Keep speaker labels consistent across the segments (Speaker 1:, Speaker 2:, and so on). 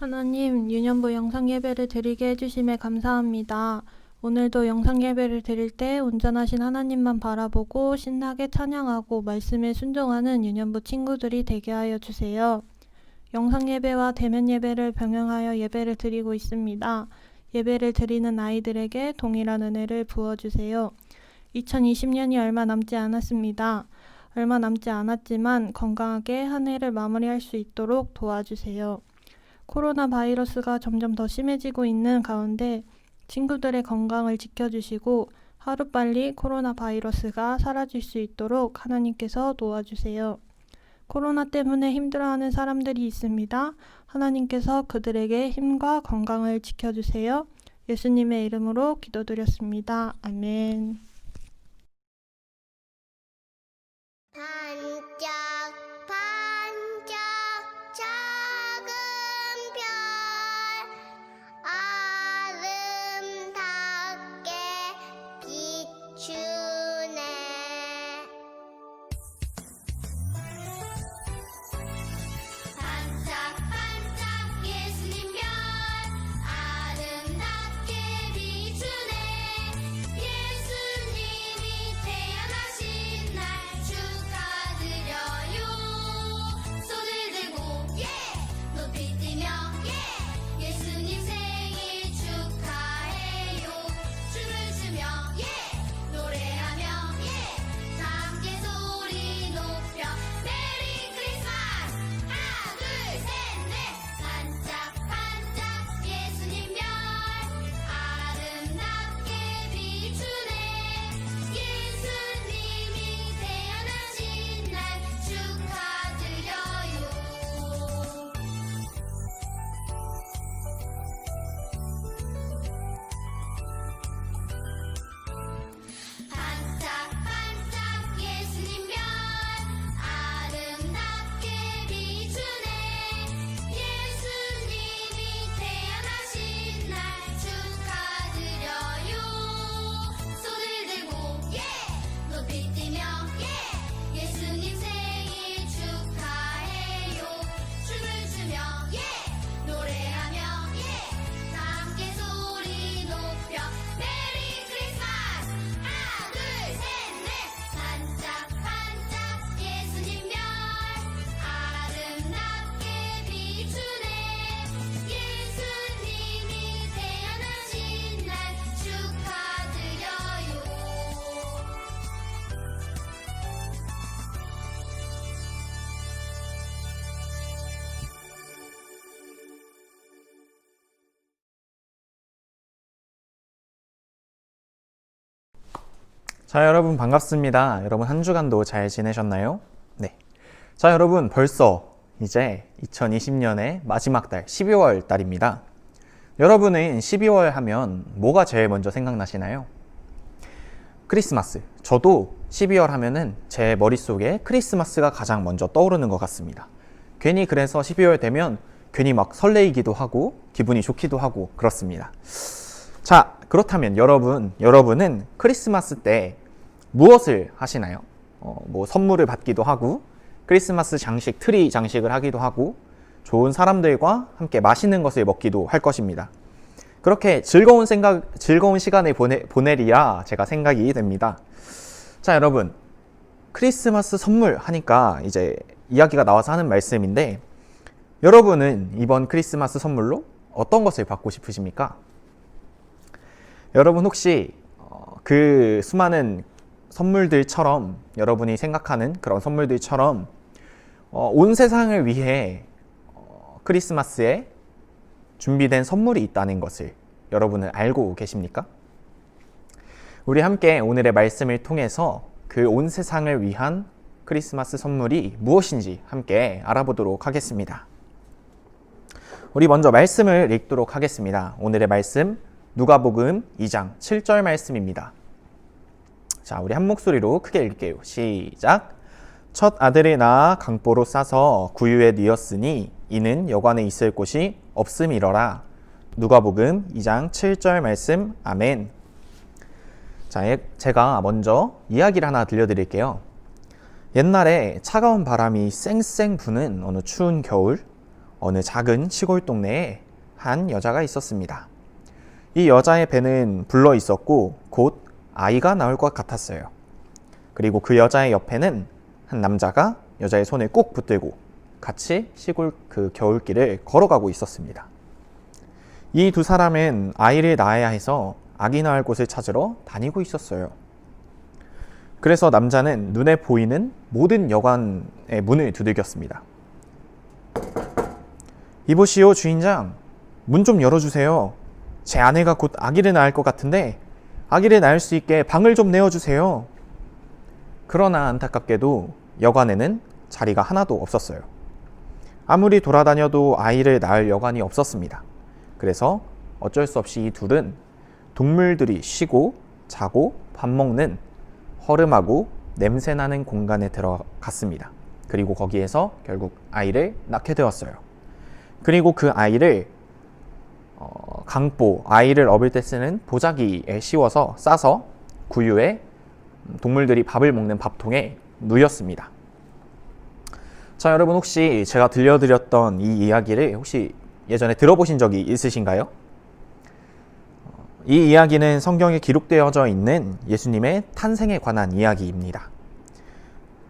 Speaker 1: 하나님, 유년부 영상 예배를 드리게 해주심에 감사합니다. 오늘도 영상 예배를 드릴 때 온전하신 하나님만 바라보고 신나게 찬양하고 말씀에 순종하는 유년부 친구들이 되게 하여 주세요. 영상 예배와 대면 예배를 병행하여 예배를 드리고 있습니다. 예배를 드리는 아이들에게 동일한 은혜를 부어주세요. 2020년이 얼마 남지 않았습니다. 얼마 남지 않았지만 건강하게 한 해를 마무리할 수 있도록 도와주세요. 코로나 바이러스가 점점 더 심해지고 있는 가운데 친구들의 건강을 지켜주시고 하루빨리 코로나 바이러스가 사라질 수 있도록 하나님께서 도와주세요. 코로나 때문에 힘들어하는 사람들이 있습니다. 하나님께서 그들에게 힘과 건강을 지켜주세요. 예수님의 이름으로 기도드렸습니다. 아멘.
Speaker 2: 반짝반짝 작은 별 아름답게 비추네. 반짝반짝 예수님 별 아름답게 비추네. 예수님이 태어나신 날 축하드려요. 손을 들고 높이 뛰며 예수님 생일 축하해요. 춤을 추며 노래하며 다 함께 소리 높여 메리 크리스마스. 하나 둘 셋 넷. 반짝반짝 예수님 별 아름답게 비추네. 예수님이 태어나신 날 축하드려요. 반짝반짝 예수님 별 아름답게 비추네. 예수님이 태어나신 날 축하드려요. 손을 들고 높이 뛰며 예수님 생일 축하해요. 춤을 추며 노래하며 다 함께 소리 높여 메리 크리스마스. 하나 둘 셋 넷. 반짝반짝 예수님 별 아름답게 비추네. 예수님이 태어나신 날 축하드려요.
Speaker 3: 자, 여러분 반갑습니다. 여러분 한 주간도 잘 지내셨나요? 네. 자, 여러분 벌써 이제 2020년의 마지막 달 12월 달입니다. 여러분은 12월 하면 뭐가 제일 먼저 생각나시나요? 크리스마스. 저도 12월 하면은 제 머릿속에 크리스마스가 가장 먼저 떠오르는 것 같습니다. 괜히 그래서 12월 되면 괜히 막 설레이기도 하고 기분이 좋기도 하고 그렇습니다. 자, 그렇다면 여러분은 크리스마스 때 무엇을 하시나요? 뭐 선물을 받기도 하고 크리스마스 장식, 트리 장식을 하기도 하고 좋은 사람들과 함께 맛있는 것을 먹기도 할 것입니다. 그렇게 즐거운 시간을 보내리야 제가 생각이 됩니다. 자, 여러분 크리스마스 선물 하니까 이제 이야기가 나와서 하는 말씀인데 여러분은 이번 크리스마스 선물로 어떤 것을 받고 싶으십니까? 여러분 혹시 그 수많은 선물들처럼 여러분이 생각하는 그런 선물들처럼 온 세상을 위해 크리스마스에 준비된 선물이 있다는 것을 여러분은 알고 계십니까? 우리 함께 오늘의 말씀을 통해서 그 온 세상을 위한 크리스마스 선물이 무엇인지 함께 알아보도록 하겠습니다. 우리 먼저 말씀을 읽도록 하겠습니다. 오늘의 말씀 누가복음 2장 7절 말씀입니다. 자, 우리 한 목소리로 크게 읽게요. 시작. 첫 아들을 낳아 강보로 싸서 구유에 뉘었으니 이는 여관에 있을 곳이 없음이러라. 누가복음 2장 7절 말씀. 아멘. 자, 제가 먼저 이야기를 하나 들려드릴게요. 옛날에 차가운 바람이 쌩쌩 부는 어느 추운 겨울, 어느 작은 시골 동네에 한 여자가 있었습니다. 이 여자의 배는 불러 있었고 곧 아이가 나올 것 같았어요. 그리고 그 여자의 옆에는 한 남자가 여자의 손을 꼭 붙들고 같이 시골 그 겨울길을 걸어가고 있었습니다. 이 두 사람은 아이를 낳아야 해서 아기 낳을 곳을 찾으러 다니고 있었어요. 그래서 남자는 눈에 보이는 모든 여관의 문을 두들겼습니다. 이보시오, 주인장. 문 좀 열어주세요. 제 아내가 곧 아기를 낳을 것 같은데 아기를 낳을 수 있게 방을 좀 내어주세요. 그러나 안타깝게도 여관에는 자리가 하나도 없었어요. 아무리 돌아다녀도 아이를 낳을 여관이 없었습니다. 그래서 어쩔 수 없이 이 둘은 동물들이 쉬고 자고 밥 먹는 허름하고 냄새나는 공간에 들어갔습니다. 그리고 거기에서 결국 아이를 낳게 되었어요. 그리고 그 아이를 강보, 아이를 업을 때 쓰는 보자기에 씌워서 싸서 구유에 동물들이 밥을 먹는 밥통에 누였습니다. 자, 여러분 혹시 제가 들려드렸던 이 이야기를 혹시 예전에 들어보신 적이 있으신가요? 이 이야기는 성경에 기록되어져 있는 예수님의 탄생에 관한 이야기입니다.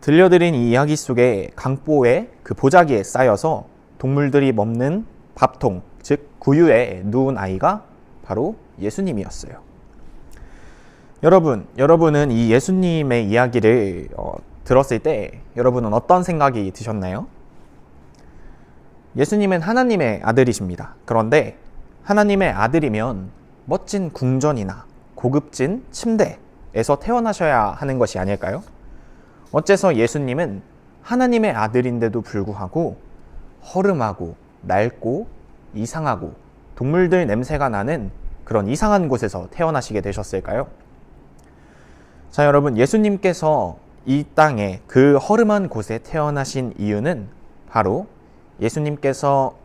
Speaker 3: 들려드린 이 이야기 속에 강보에 그 보자기에 쌓여서 동물들이 먹는 밥통, 즉 구유에 누운 아이가 바로 예수님이었어요. 여러분은 이 예수님의 이야기를 들었을 때 여러분은 어떤 생각이 드셨나요? 예수님은 하나님의 아들이십니다. 그런데 하나님의 아들이면 멋진 궁전이나 고급진 침대에서 태어나셔야 하는 것이 아닐까요? 어째서 예수님은 하나님의 아들인데도 불구하고 허름하고 낡고 이상하고 동물들 냄새가 나는 그런 이상한 곳에서 태어나시게 되셨을까요? 자, 여러분, 예수님께서 이 땅에 그 허름한 곳에 태어나신 이유는 바로 예수님께서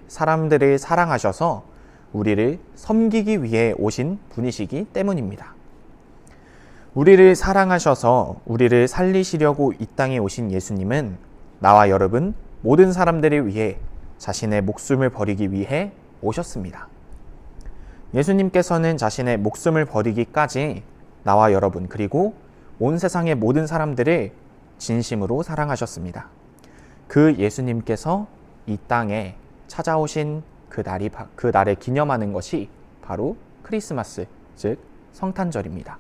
Speaker 3: 사람들을 사랑하셔서 우리를 섬기기 위해 오신 분이시기 때문입니다. 우리를 사랑하셔서 우리를 살리시려고 이 땅에 오신 예수님은 나와 여러분 모든 사람들을 위해 자신의 목숨을 버리기 위해 오셨습니다. 예수님께서는 자신의 목숨을 버리기까지 나와 여러분 그리고 온 세상의 모든 사람들을 진심으로 사랑하셨습니다. 그 예수님께서 이 땅에 찾아오신 그 날을 기념하는 것이 바로 크리스마스, 즉 성탄절입니다.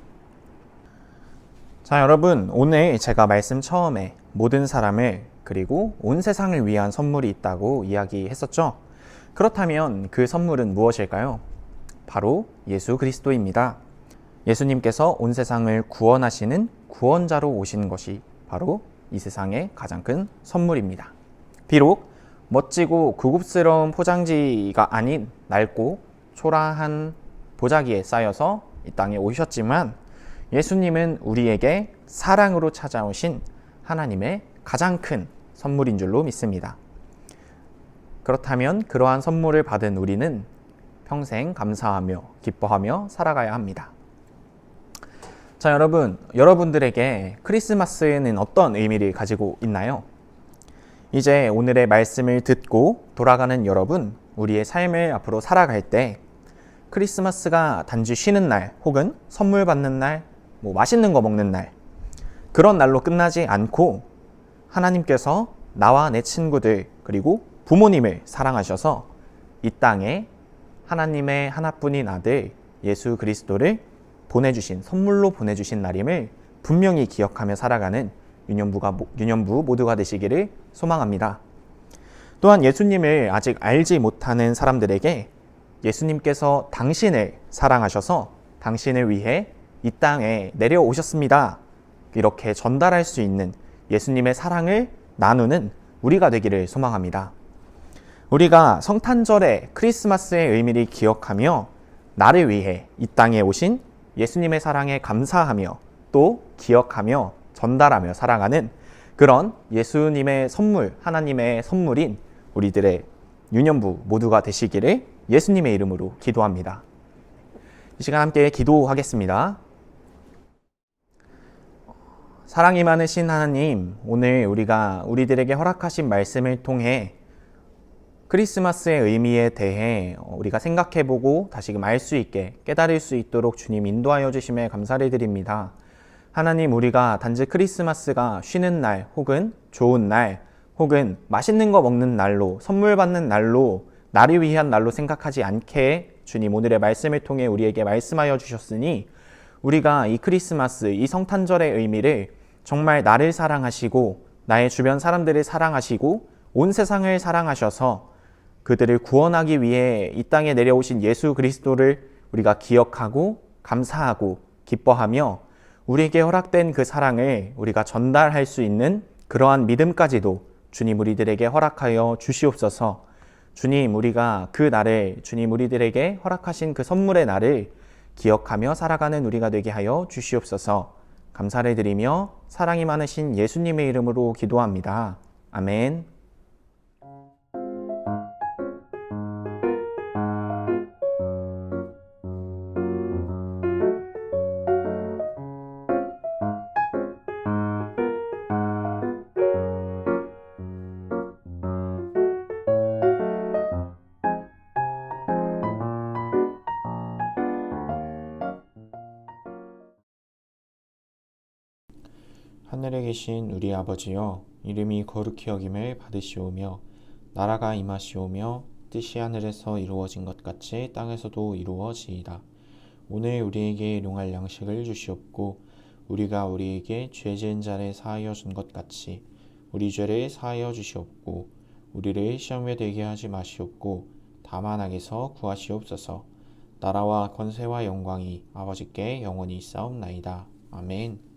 Speaker 3: 자, 여러분, 오늘 제가 말씀 처음에 모든 사람을 그리고 온 세상을 위한 선물이 있다고 이야기했었죠. 그렇다면 그 선물은 무엇일까요? 바로 예수 그리스도입니다. 예수님께서 온 세상을 구원하시는 구원자로 오신 것이 바로 이 세상의 가장 큰 선물입니다. 비록 멋지고 고급스러운 포장지가 아닌 낡고 초라한 보자기에 쌓여서 이 땅에 오셨지만 예수님은 우리에게 사랑으로 찾아오신 하나님의 가장 큰 선물인 줄로 믿습니다. 그렇다면 그러한 선물을 받은 우리는 평생 감사하며 기뻐하며 살아가야 합니다. 자, 여러분들에게 크리스마스에는 어떤 의미를 가지고 있나요? 이제 오늘의 말씀을 듣고 돌아가는 여러분, 우리의 삶을 앞으로 살아갈 때 크리스마스가 단지 쉬는 날 혹은 선물 받는 날, 맛있는 거 먹는 날, 그런 날로 끝나지 않고 하나님께서 나와 내 친구들 그리고 부모님을 사랑하셔서 이 땅에 하나님의 하나뿐인 아들 예수 그리스도를 선물로 보내주신 날임을 분명히 기억하며 살아가는 유년부 모두가 되시기를 소망합니다. 또한 예수님을 아직 알지 못하는 사람들에게 예수님께서 당신을 사랑하셔서 당신을 위해 이 땅에 내려오셨습니다. 이렇게 전달할 수 있는 예수님의 사랑을 나누는 우리가 되기를 소망합니다. 우리가 성탄절의 크리스마스의 의미를 기억하며 나를 위해 이 땅에 오신 예수님의 사랑에 감사하며 또 기억하며 전달하며 살아가는 그런 예수님의 선물, 하나님의 선물인 우리들의 유년부 모두가 되시기를 예수님의 이름으로 기도합니다. 이 시간 함께 기도하겠습니다. 사랑이 많으신 하나님, 오늘 우리들에게 허락하신 말씀을 통해 크리스마스의 의미에 대해 우리가 생각해보고 다시금 알 수 있게 깨달을 수 있도록 주님 인도하여 주심에 감사를 드립니다. 하나님, 우리가 단지 크리스마스가 쉬는 날 혹은 좋은 날 혹은 맛있는 거 먹는 날로 선물 받는 날로 나를 위한 날로 생각하지 않게 주님 오늘의 말씀을 통해 우리에게 말씀하여 주셨으니 우리가 이 크리스마스, 이 성탄절의 의미를 정말 나를 사랑하시고 나의 주변 사람들을 사랑하시고 온 세상을 사랑하셔서 그들을 구원하기 위해 이 땅에 내려오신 예수 그리스도를 우리가 기억하고 감사하고 기뻐하며 우리에게 허락된 그 사랑을 우리가 전달할 수 있는 그러한 믿음까지도 주님 우리들에게 허락하여 주시옵소서. 주님, 우리가 그 날을, 주님 우리들에게 허락하신 그 선물의 날을 기억하며 살아가는 우리가 되게 하여 주시옵소서. 감사를 드리며 사랑이 많으신 예수님의 이름으로 기도합니다. 아멘.
Speaker 4: 하늘에 계신 우리 아버지여, 이름이 거룩히 여김을 받으시오며 나라가 임하시오며 뜻이 하늘에서 이루어진 것 같이 땅에서도 이루어지이다. 오늘 우리에게 일용할 양식을 주시옵고 우리가 우리에게 죄 지은 자를 사하여 준 것 같이 우리 죄를 사하여 주시옵고 우리를 시험에 들게 하지 마시옵고 다만 악에서 구하시옵소서. 나라와 권세와 영광이 아버지께 영원히 있사옵나이다. 아멘.